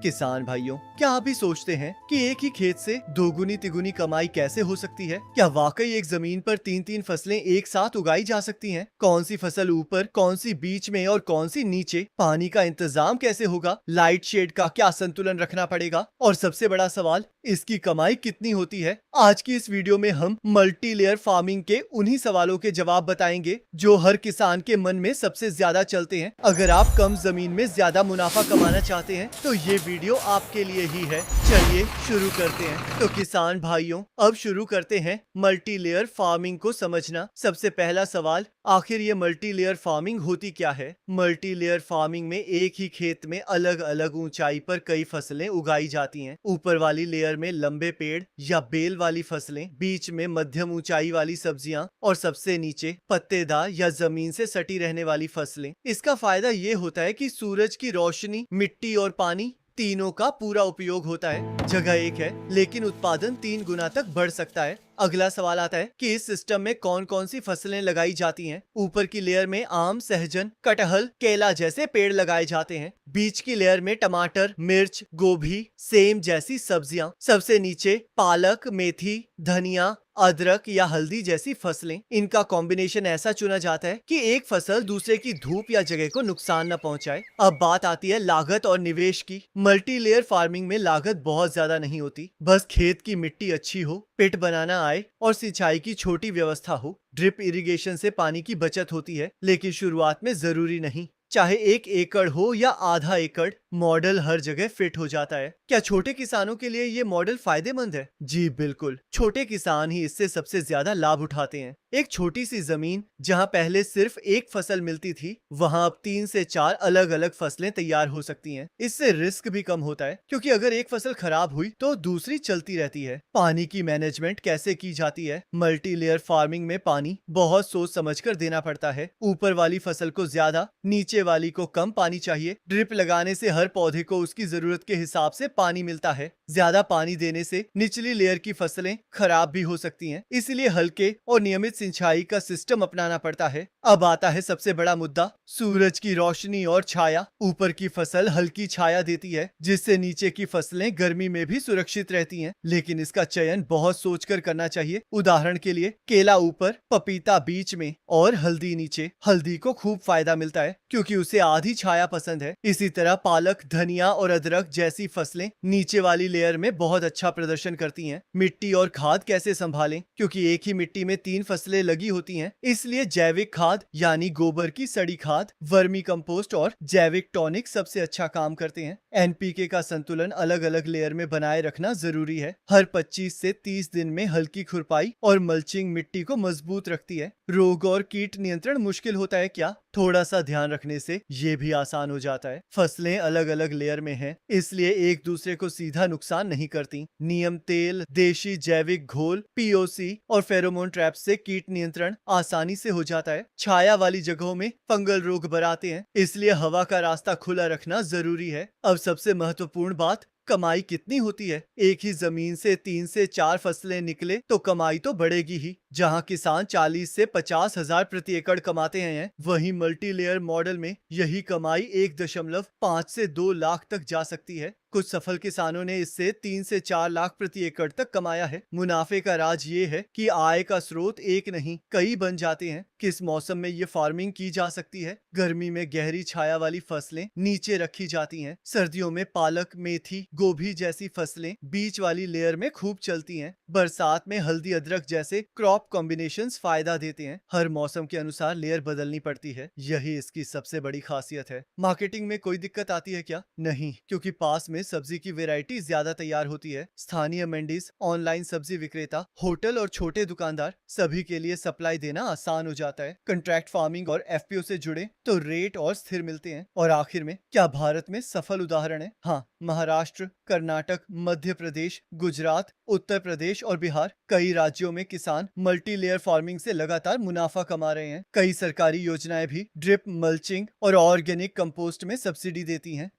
किसान भाइयों, क्या आप भी सोचते हैं कि एक ही खेत से दोगुनी तिगुनी कमाई कैसे हो सकती है? क्या वाकई एक जमीन पर तीन तीन फसलें एक साथ उगाई जा सकती हैं? कौन सी फसल ऊपर, कौन सी बीच में और कौन सी नीचे? पानी का इंतजाम कैसे होगा? लाइट शेड का क्या संतुलन रखना पड़ेगा? और सबसे बड़ा सवाल, इसकी कमाई कितनी होती है? आज की इस वीडियो में हम मल्टी लेयर फार्मिंग के उन्हीं सवालों के जवाब बताएंगे जो हर किसान के मन में सबसे ज्यादा चलते हैं। अगर आप कम जमीन में ज्यादा मुनाफा कमाना चाहते हैं तो ये वीडियो आपके लिए ही है। चलिए शुरू करते हैं। तो किसान भाइयों, अब शुरू करते हैं मल्टी लेयर फार्मिंग को समझना। सबसे पहला सवाल, आखिर ये मल्टी लेयर फार्मिंग होती क्या है? मल्टी लेयर फार्मिंग में एक ही खेत में अलग अलग ऊंचाई पर कई फसलें उगाई जाती हैं। ऊपर वाली लेयर में लंबे पेड़ या बेल वाली फसलें, बीच में मध्यम ऊंचाई वाली सब्जियां और सबसे नीचे पत्तेदार या जमीन से सटी रहने वाली फसलें। इसका फायदा ये होता है कि सूरज की रोशनी, मिट्टी और पानी तीनों का पूरा उपयोग होता है। जगह एक है लेकिन उत्पादन 3 गुना तक बढ़ सकता है। अगला सवाल आता है कि इस सिस्टम में कौन कौन सी फसलें लगाई जाती हैं? ऊपर की लेयर में आम, सहजन, कटहल, केला जैसे पेड़ लगाए जाते हैं। बीच की लेयर में टमाटर, मिर्च, गोभी, सेम जैसी सब्जियां। सबसे नीचे पालक, मेथी, धनिया, अदरक या हल्दी जैसी फसलें। इनका कॉम्बिनेशन ऐसा चुना जाता है कि एक फसल दूसरे की धूप या जगह को नुकसान न पहुंचाए। अब बात आती है लागत और निवेश की। मल्टी लेयर फार्मिंग में लागत बहुत ज्यादा नहीं होती। बस खेत की मिट्टी अच्छी हो, पिट बनाना आए और सिंचाई की छोटी व्यवस्था हो। ड्रिप इरिगेशन से पानी की बचत होती है, लेकिन शुरुआत में जरूरी नहीं। चाहे 1 एकड़ हो या आधा एकड़, मॉडल हर जगह फिट हो जाता है। क्या छोटे किसानों के लिए ये मॉडल फायदेमंद है? जी बिल्कुल, छोटे किसान ही इससे सबसे ज्यादा लाभ उठाते हैं। एक छोटी सी जमीन जहां पहले सिर्फ एक फसल मिलती थी, वहां अब 3 से 4 अलग अलग फसलें तैयार हो सकती हैं। इससे रिस्क भी कम होता है, क्योंकि अगर एक फसल खराब हुई तो दूसरी चलती रहती है। पानी की मैनेजमेंट कैसे की जाती है? मल्टी लेयर फार्मिंग में पानी बहुत सोच समझकर देना पड़ता है। ऊपर वाली फसल को ज्यादा, नीचे वाली को कम पानी चाहिए। ड्रिप लगाने से हर पौधे को उसकी जरूरत के हिसाब से पानी मिलता है। ज्यादा पानी देने से निचली लेयर की फसलें खराब भी हो सकती हैं, इसलिए हल्के और नियमित सिंचाई का सिस्टम अपनाना पड़ता है। अब आता है सबसे बड़ा मुद्दा, सूरज की रोशनी और छाया। ऊपर की फसल हल्की छाया देती है, जिससे नीचे की फसलें गर्मी में भी सुरक्षित रहती हैं, लेकिन इसका चयन बहुत सोचकर करना चाहिए। उदाहरण के लिए, केला ऊपर, पपीता बीच में और हल्दी नीचे। हल्दी को खूब फायदा मिलता है क्योंकि उसे आधी छाया पसंद है। इसी तरह पालक, धनिया और अदरक जैसी फसलें नीचे वाली लेयर में बहुत अच्छा प्रदर्शन करती हैं। मिट्टी और खाद कैसे संभालें? क्योंकि एक ही मिट्टी में 3 फसलें लगी होती हैं, इसलिए जैविक खाद यानी गोबर की सड़ी खाद, वर्मी कंपोस्ट और जैविक टॉनिक सबसे अच्छा काम करते हैं। एनपीके का संतुलन अलग अलग लेयर में बनाए रखना जरूरी है। हर 25 से 30 दिन में हल्की खुरपाई और मल्चिंग मिट्टी को मजबूत रखती है। रोग और कीट नियंत्रण मुश्किल होता है क्या? थोड़ा सा ध्यान रखने से ये भी आसान हो जाता है। फसलें अलग अलग लेयर में हैं, इसलिए एक दूसरे को सीधा नुकसान नहीं करती। नीम तेल, देशी जैविक घोल, पीओसी और फेरोमोन ट्रैप से कीट नियंत्रण आसानी से हो जाता है। छाया वाली जगहों में फंगल रोग बढ़ाते हैं, इसलिए हवा का रास्ता खुला रखना जरूरी है। अब सबसे महत्वपूर्ण बात, कमाई कितनी होती है? एक ही जमीन से 3 से 4 फसलें निकले तो कमाई तो बढ़ेगी ही। जहां किसान 40 से 50 हजार प्रति एकड़ कमाते हैं, वहीं मल्टी लेयर मॉडल में यही कमाई 1.5 से 2 लाख तक जा सकती है। कुछ सफल किसानों ने इससे 3 से 4 लाख प्रति एकड़ तक कमाया है। मुनाफे का राज ये है कि आय का स्रोत एक नहीं, कई बन जाते हैं। किस मौसम में ये फार्मिंग की जा सकती है? गर्मी में गहरी छाया वाली फसलें नीचे रखी जाती हैं। सर्दियों में पालक, मेथी, गोभी जैसी फसलें बीच वाली लेयर में खूब चलती हैं। बरसात में हल्दी, अदरक जैसे क्रॉप कॉम्बिनेशंस फायदा देते हैं। हर मौसम के अनुसार लेयर बदलनी पड़ती है, यही इसकी सबसे बड़ी खासियत है। मार्केटिंग में कोई दिक्कत आती है क्या? नहीं, क्योंकि पास में सब्जी की वैरायटी ज्यादा तैयार होती है। स्थानीय मंडीज, ऑनलाइन सब्जी विक्रेता, होटल और छोटे दुकानदार सभी के लिए सप्लाई देना आसान हो जाता है। कॉन्ट्रैक्ट फार्मिंग और एफपीओ से जुड़े तो रेट और स्थिर मिलते हैं। और आखिर में, क्या भारत में सफल उदाहरण है? हाँ, महाराष्ट्र, कर्नाटक, मध्य प्रदेश, गुजरात, उत्तर प्रदेश और बिहार, कई राज्यों में किसान मल्टी लेयर फार्मिंग से लगातार मुनाफा कमा रहे हैं। कई सरकारी योजनाएं भी ड्रिप, मल्चिंग और ऑर्गेनिक कंपोस्ट में सब्सिडी देती हैं।